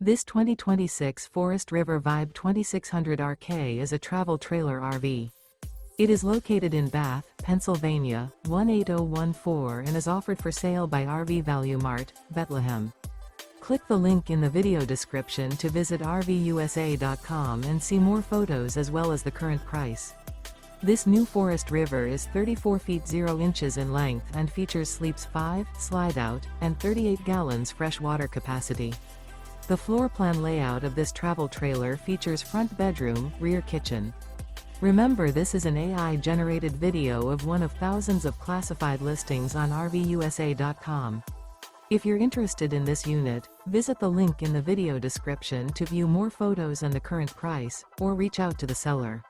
This 2026 Forest River Vibe 2600 RK is a travel trailer RV. It is located in Bath, Pennsylvania, 18014 and is offered for sale by RV Value Mart, Behtlehem. Click the link in the video description to visit RVUSA.com and see more photos as well as the current price. This new Forest River is 34 feet 0 inches in length and features sleeps 5, Slideout, and 38 gallons fresh water capacity. The floor plan layout of this travel trailer features front bedroom, rear kitchen. Remember, this is an AI-generated video of one of thousands of classified listings on RVUSA.com. If you're interested in this unit, visit the link in the video description to view more photos and the current price, or reach out to the seller.